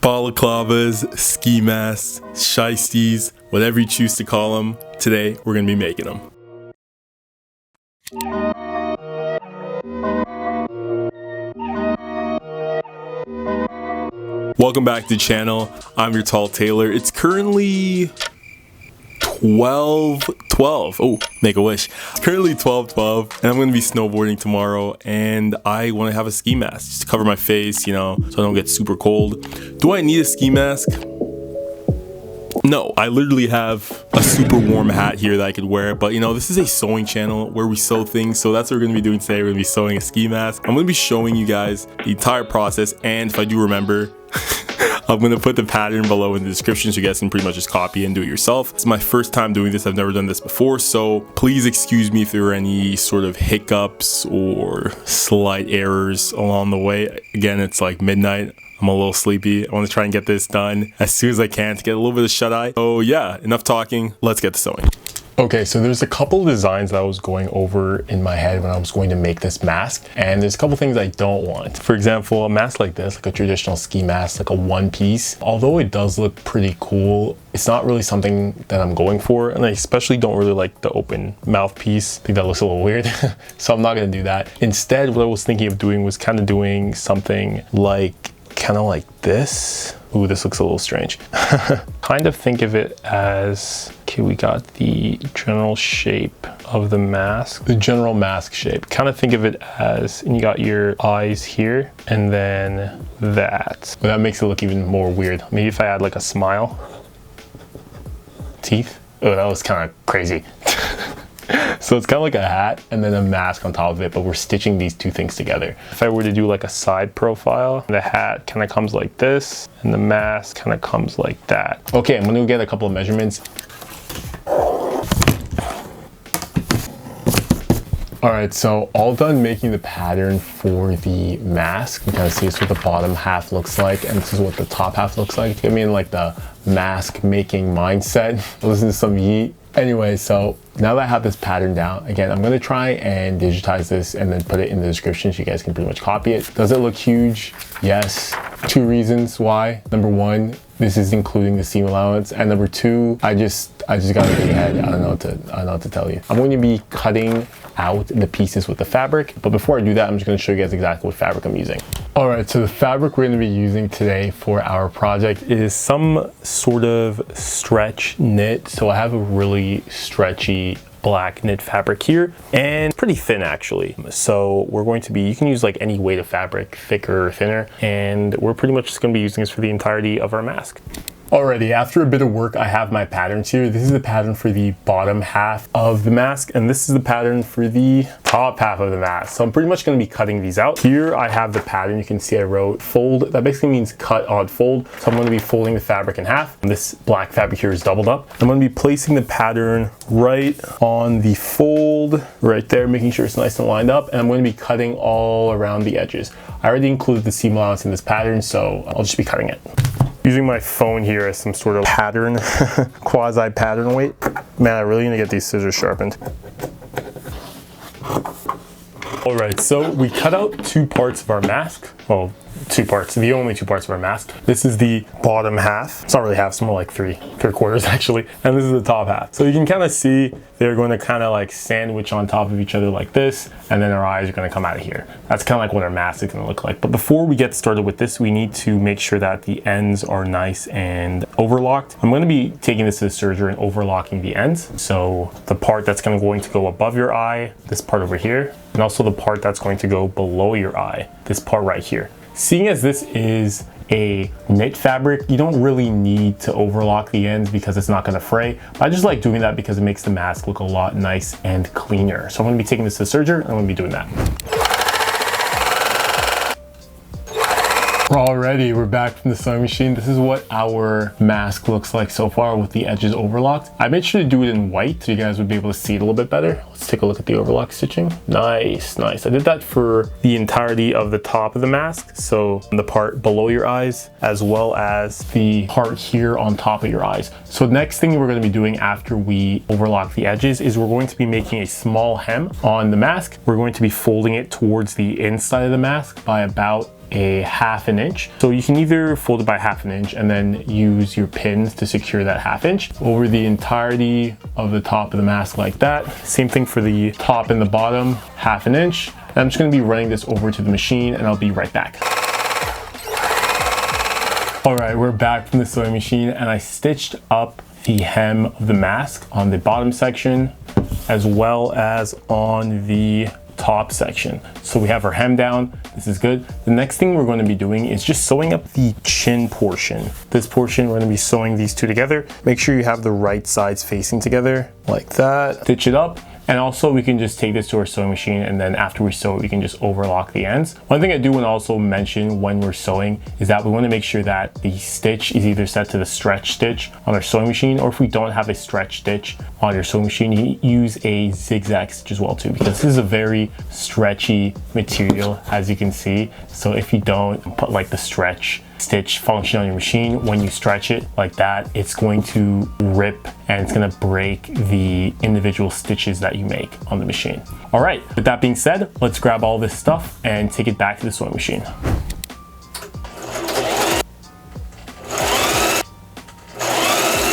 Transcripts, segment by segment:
balaclavas, ski masks, shiesties, whatever you choose to call them. Today, we're gonna be making them. Welcome back to the channel. I'm your tall tailor. It's currently 12:12. Oh, make a wish. It's currently 12:12, and I'm gonna be snowboarding tomorrow, and I want to have a ski mask just to cover my face, you know, so I don't get super cold. Do I need a ski mask? No, I literally have a super warm hat here that I could wear, but you know, this is a sewing channel where we sew things, so that's what we're gonna be doing today. We're gonna be sewing a ski mask. I'm gonna be showing you guys the entire process, and if I do remember, I'm gonna put the pattern below in the description so you guys can pretty much just copy and do it yourself. It's my first time doing this. I've never done this before, so please excuse me if there are any sort of hiccups or slight errors along the way. Again, it's like midnight. I'm a little sleepy. I want to try and get this done as soon as I can to get a little bit of shut-eye. So yeah, enough talking. Let's get to sewing. Okay, so there's a couple of designs that I was going over in my head when I was going to make this mask, and there's a couple things I don't want. For example, a mask like this, like a traditional ski mask, like a one piece, although it does look pretty cool, it's not really something that I'm going for, and I especially don't really like the open mouthpiece. I think that looks a little weird, so I'm not gonna do that. Instead, what I was thinking of doing was kind of doing something like this. Ooh, this looks a little strange. Kind of think of it as, okay, we got the general shape of the mask, the general mask shape. Kind of think of it as, and you got your eyes here, and then that. But that makes it look even more weird. Maybe if I add like a smile. Teeth. Oh, that was kind of crazy. So it's kind of like a hat and then a mask on top of it, but we're stitching these two things together. If I were to do like a side profile, the hat kind of comes like this and the mask kind of comes like that. Okay, I'm gonna get a couple of measurements. All right, so all done making the pattern for the mask. You kind of see this is what the bottom half looks like, and this is what the top half looks like. Get me in like the mask making mindset. Listen to some Yeet. Anyway, so now that I have this pattern down, again, I'm gonna try and digitize this and then put it in the description so you guys can pretty much copy it. Does it look huge? Yes. Two reasons why. Number one, this is including the seam allowance, and number two, I just got a big head. I don't know what to tell you. I'm going to be cutting out the pieces with the fabric, but before I do that, I'm just going to show you guys exactly what fabric I'm using. All right, so the fabric we're going to be using today for our project is some sort of stretch knit. So I have a really stretchy black knit fabric here, and pretty thin actually. So we're going to be, you can use like any weight of fabric, thicker or thinner, and we're pretty much just going to be using this for the entirety of our mask. Alrighty, after a bit of work, I have my patterns here. This is the pattern for the bottom half of the mask, and this is the pattern for the top half of the mask. So I'm pretty much going to be cutting these out. Here I have the pattern. You can see I wrote fold. That basically means cut, odd, fold. So I'm going to be folding the fabric in half. And this black fabric here is doubled up. I'm going to be placing the pattern right on the fold, right there, making sure it's nice and lined up. And I'm going to be cutting all around the edges. I already included the seam allowance in this pattern, so I'll just be cutting it. Using my phone here as some sort of pattern, quasi pattern weight. Man, I really need to get these scissors sharpened. All right, so we cut out two parts of our mask. Well, two parts, the only two parts of our mask. This is the bottom half. It's not really half, it's more like three quarters actually. And this is the top half. So you can kind of see they're going to kind of like sandwich on top of each other like this, and then our eyes are going to come out of here. That's kind of like what our mask is going to look like. But before we get started with this, we need to make sure that the ends are nice and overlocked. I'm going to be taking this to the serger and overlocking the ends. So the part that's going to go above your eye, this part over here, and also the part that's going to go below your eye, this part right here. Seeing as this is a knit fabric, you don't really need to overlock the ends because it's not going to fray. I just like doing that because it makes the mask look a lot nice and cleaner. So I'm going to be taking this to the serger and I'm going to be doing that. Alrighty, we're back from the sewing machine. This is what our mask looks like so far with the edges overlocked. I made sure to do it in white so you guys would be able to see it a little bit better. Let's take a look at the overlock stitching. Nice, nice. I did that for the entirety of the top of the mask. So the part below your eyes, as well as the part here on top of your eyes. So the next thing we're going to be doing after we overlock the edges is we're going to be making a small hem on the mask. We're going to be folding it towards the inside of the mask by about a 1/2 inch. So you can either fold it by 1/2 inch and then use your pins to secure that 1/2 inch over the entirety of the top of the mask like that. Same thing for the top and the bottom, 1/2 inch. And I'm just gonna be running this over to the machine and I'll be right back. All right, we're back from the sewing machine and I stitched up the hem of the mask on the bottom section as well as on the top section. So we have our hem down, this is good. The next thing we're going to be doing is just sewing up the chin portion. This portion, we're going to be sewing these two together. Make sure you have the right sides facing together like that. Stitch it up. And also we can just take this to our sewing machine and then after we sew it, we can just overlock the ends. One thing I do want to also mention when we're sewing is that we want to make sure that the stitch is either set to the stretch stitch on our sewing machine, or if we don't have a stretch stitch on your sewing machine, you use a zigzag stitch as well too, because this is a very stretchy material as you can see. So if you don't put like the stretch stitch function on your machine, when you stretch it like that, it's going to rip and it's going to break the individual stitches that you make on the machine. All right, with that being said, let's grab all this stuff and take it back to the sewing machine.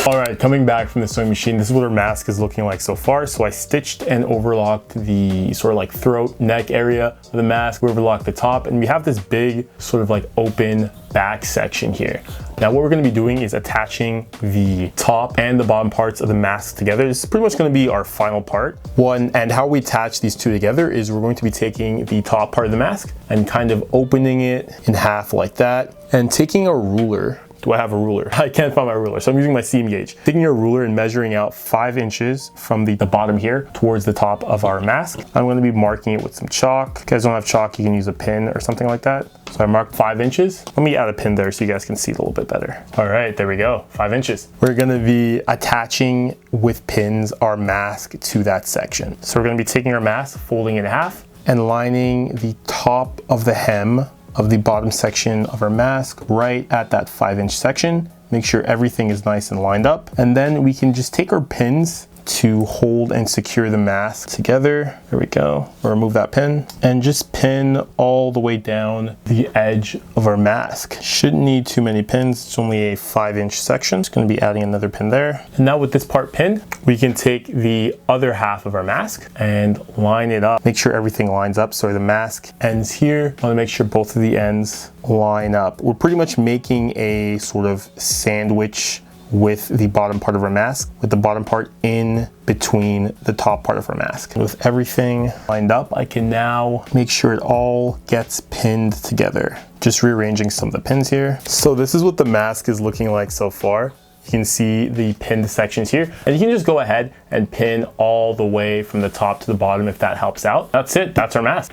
All right, coming back from the sewing machine, this is what our mask is looking like so far. So I stitched and overlocked the sort of like throat, neck area of the mask. We overlocked the top and we have this big sort of like open back section here. Now what we're gonna be doing is attaching the top and the bottom parts of the mask together. This is pretty much gonna be our final part. And how we attach these two together is we're going to be taking the top part of the mask and kind of opening it in half like that and taking a ruler. Do I have a ruler? I can't find my ruler, so I'm using my seam gauge. Taking a ruler and measuring out 5 inches from the bottom here towards the top of our mask. I'm gonna be marking it with some chalk. If you guys don't have chalk, you can use a pin or something like that. So I marked 5 inches. Let me add a pin there so you guys can see it a little bit better. All right, there we go, 5 inches. We're gonna be attaching with pins our mask to that section. So we're gonna be taking our mask, folding it in half, and lining the top of the hem of the bottom section of our mask right at that 5-inch section. Make sure everything is nice and lined up. And then we can just take our pins to hold and secure the mask together. There we go. We'll remove that pin and just pin all the way down the edge of our mask. Shouldn't need too many pins. It's only a 5-inch section. It's going to be adding another pin there. And now with this part pinned, we can take the other half of our mask and line it up. Make sure everything lines up. So the mask ends here. I want to make sure both of the ends line up. We're pretty much making a sort of sandwich with the bottom part of our mask, with the bottom part in between the top part of our mask. And with everything lined up, I can now make sure it all gets pinned together. Just rearranging some of the pins here. So this is what the mask is looking like so far. You can see the pinned sections here, and you can just go ahead and pin all the way from the top to the bottom if that helps out. That's it, that's our mask.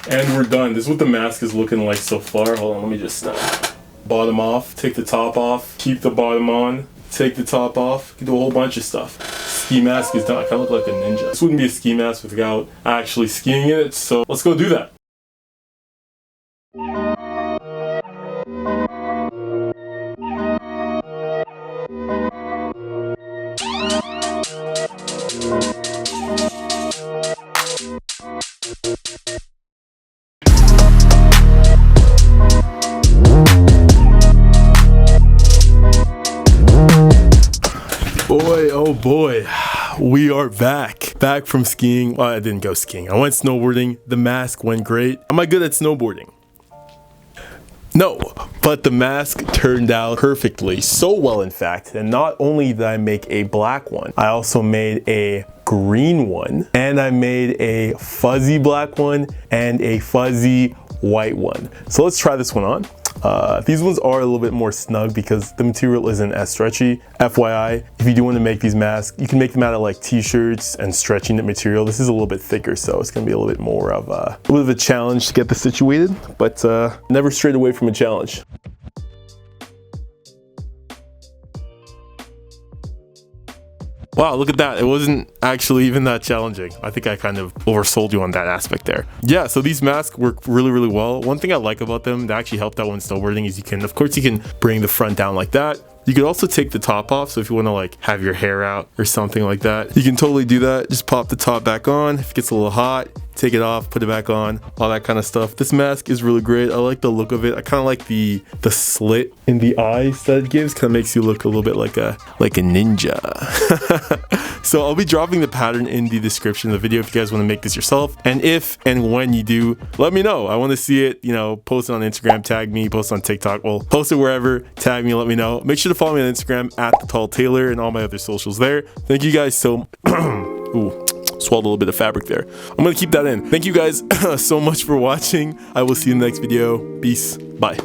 And we're done. This is what the mask is looking like so far. Hold on, let me just bottom off, take the top off, keep the bottom on, take the top off, you can do a whole bunch of stuff. Ski mask is done. I kind of look like a ninja. This wouldn't be a ski mask without actually skiing in it, so let's go do that. Boy, oh boy, we are back from skiing. Well, I didn't go skiing. I went snowboarding. The mask went great. Am I good at snowboarding? No, but the mask turned out perfectly. So well, in fact, and not only did I make a black one, I also made a green one, and I made a fuzzy black one and a fuzzy white one. So let's try this one on. These ones are a little bit more snug because the material isn't as stretchy. FYI, if you do want to make these masks, you can make them out of like t-shirts and stretchy knit material. This is a little bit thicker, so it's going to be a little bit more of a challenge to get this situated, but never strayed away from a challenge. Wow, look at that. It wasn't actually even that challenging. I think I kind of oversold you on that aspect there. Yeah, so these masks work really, really well. One thing I like about them that actually helped out when snowboarding is you can bring the front down like that. You could also take the top off, so if you want to like have your hair out or something like that, you can totally do that. Just pop the top back on. If it gets a little hot, take it off, put it back on, all that kind of stuff. This mask is really great. I like the look of it. I kind of like the slit in the eyes that it gives. Kind of makes you look a little bit like a ninja. So I'll be dropping the pattern in the description of the video if you guys want to make this yourself. And if and when you do, let me know. I want to see it, you know, post it on Instagram, tag me, post it on TikTok. Well, post it wherever, tag me, let me know. Make sure to follow me on Instagram at The Tall Tailor and all my other socials there. Thank you guys so Ooh, swallowed a little bit of fabric there. I'm gonna keep that in. Thank you guys so much for watching. I will see you in the next video. Peace. Bye.